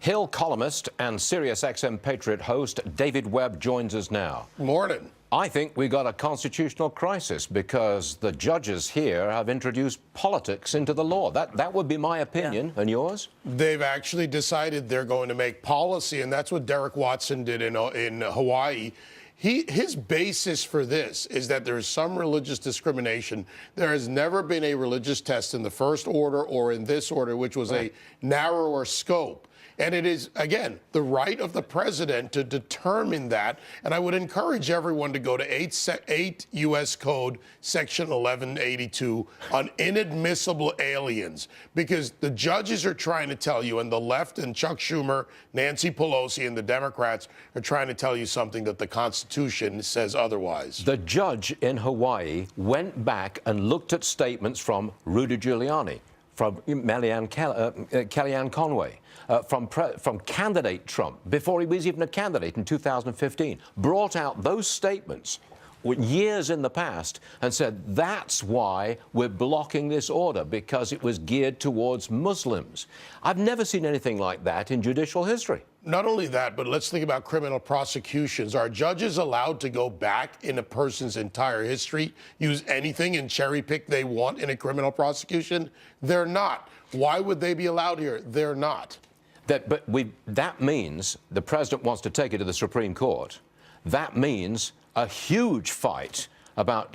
Hill columnist and SiriusXM Patriot host David Webb joins us now. Morning. I think we got a constitutional crisis because the judges here have introduced politics into the law. That would be my opinion. And yours? They've actually decided they're going to make policy, and that's what Derek Watson did in Hawaii. His basis for this is that there is some religious discrimination. There has never been a religious test in the first order or in this order, which was a narrower scope. And it is, again, the right of the president to determine that. And I would encourage everyone to go to 8 U.S. Code, Section 1182, on inadmissible aliens, because the judges are trying to tell you, and the left and Chuck Schumer, Nancy Pelosi, and the Democrats are trying to tell you something that the Constitution says otherwise. The judge in Hawaii went back and looked at statements from Rudy Giuliani, from Kellyanne Conway, from candidate Trump, before he was even a candidate in 2015, brought out those statements years in the past and said, that's why we're blocking this order, because it was geared towards Muslims. I've never seen anything like that in judicial history. Not only that, but let's think about criminal prosecutions. Are judges allowed to go back in a person's entire history, use anything and cherry pick they want in a criminal prosecution? They're not. Why would they be allowed here? They're not. That means the president wants to take it to the Supreme Court. That means a huge fight about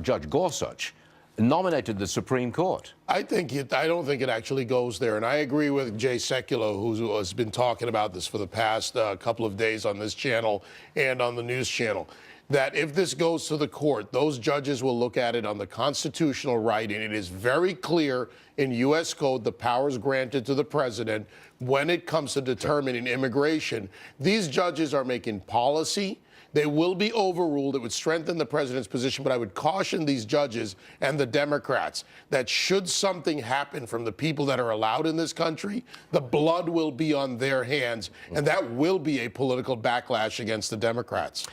Judge Gorsuch, nominated the Supreme Court. I don't think it actually goes there. And I agree with Jay Sekulow, who has been talking about this for the past couple of days on this channel and on the news channel, that if this goes to the court, those judges will look at it on the constitutional right. And it is very clear in U.S. Code the powers granted to the president when it comes to determining immigration. These judges are making policy. They will be overruled. It would strengthen the president's position, but I would caution these judges and the Democrats that should something happen from the people that are allowed in this country, the blood will be on their hands, and that will be a political backlash against the Democrats.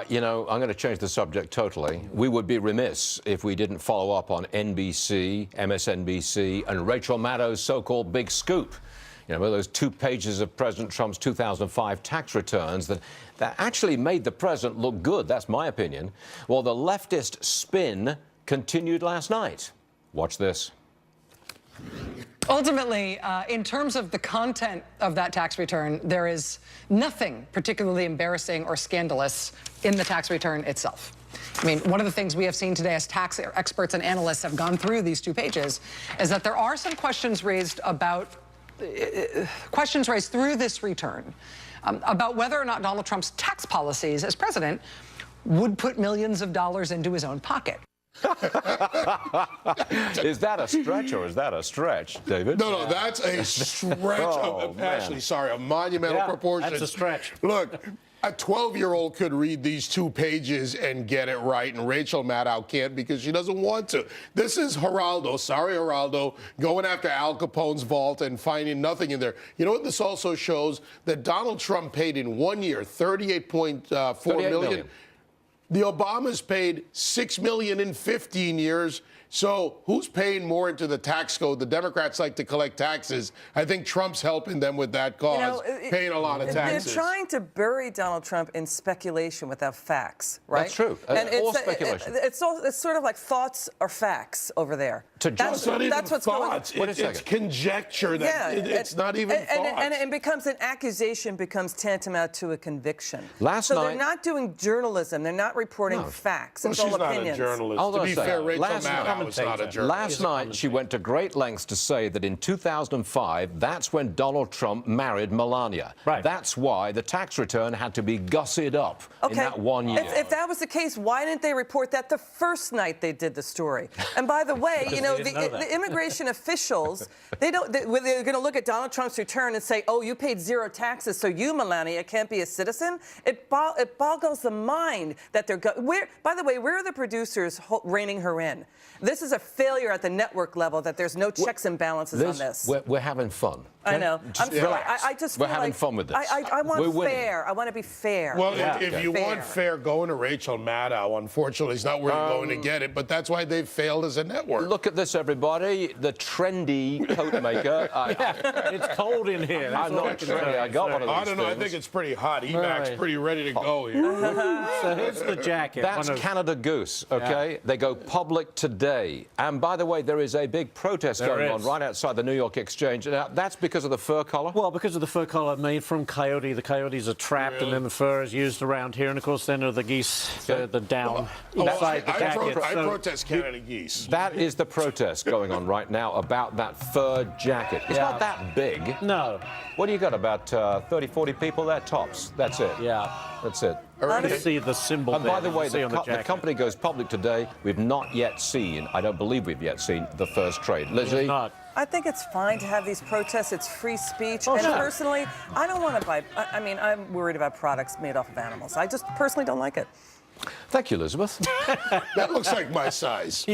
You know, I'm going to change the subject totally. We would be remiss if we didn't follow up on NBC, MSNBC, and Rachel Maddow's so-called big scoop. You know, those 2 pages of President Trump's 2005 tax returns that actually made the president look good. That's my opinion. Well, the leftist spin continued last night. Watch this. Ultimately, in terms of the content of that tax return, there is nothing particularly embarrassing or scandalous in the tax return itself. I mean, one of the things we have seen today as tax experts and analysts have gone through these 2 pages is that there are some questions raised through this return about whether or not Donald Trump's tax policies as president would put millions of dollars into his own pocket. Is that a stretch or is that a stretch, David? No, that's a stretch of monumental proportion. That's a stretch. Look, a 12-year-old could read these 2 pages and get it right, and Rachel Maddow can't because she doesn't want to. This is Geraldo, going after Al Capone's vault and finding nothing in there. You know what this also shows? That Donald Trump paid in 1 year $38.4 million. The Obamas paid $6 million in 15 years. So who's paying more into the tax code? The Democrats like to collect taxes. I think Trump's helping them with that cause, paying a lot of taxes. They're trying to bury Donald Trump in speculation without facts, right? That's true. And all speculation. It's sort of like thoughts or facts over there. That's not even what's thoughts. Going on. It's conjecture. It's not even thoughts. And it becomes an accusation, becomes tantamount to a conviction. So they're not doing journalism. They're not reporting facts. It's all opinions. She's not a journalist. To be fair, Rachel Maddow is not a journalist. Last night, she went to great lengths to say that in 2005, that's when Donald Trump married Melania. Right. That's why the tax return had to be gussied up in that 1 year. If that was the case, why didn't they report that the first night they did the story? And by the way, you know, the immigration officials, they're going to look at Donald Trump's return and say, oh, you paid 0 taxes, so you, Melania, can't be a citizen? It boggles the mind that they're by the way, where are the producers reining her in? This is a failure at the network level that there's no checks and balances on this. We're having fun. I know. Just I'm relax. I just We're feel having like fun with this. I want We're winning. fair. I want to be fair. Well, Yeah. if you want fair, go into Rachel Maddow. Unfortunately, it's not where you're going to get it, but that's why they've failed as a network. Look at this, everybody. The trendy coat maker. It's cold in here. I'm not trendy. I got one of these I don't know. I things. think it's pretty hot. EMAC's pretty ready to go here. So here's the jacket. That's Canada Goose, okay? Yeah. They go public today. And by the way, there is a big protest going on right outside the New York Exchange. Now, that's because of the fur collar? Well, because of the fur collar made from coyote. The coyotes are trapped, and then the fur is used around here. And, of course, then are the geese, the down inside the jacket. I protest Canada geese. That is the protest going on right now about that fur jacket. It's not that big. No. What do you got, about 30, 40 people there? Tops. That's it. Yeah. That's it. You see the symbol And there. by the way, you see on the the company goes public today. We've not yet seen, I don't believe we've yet seen, the first trade. Lizzie? Not. I think it's fine to have these protests. It's free speech. Oh, and sure. personally, I don't want to buy. I mean, I'm worried about products made off of animals. I just personally don't like it. Thank you, Elizabeth. That looks like my size.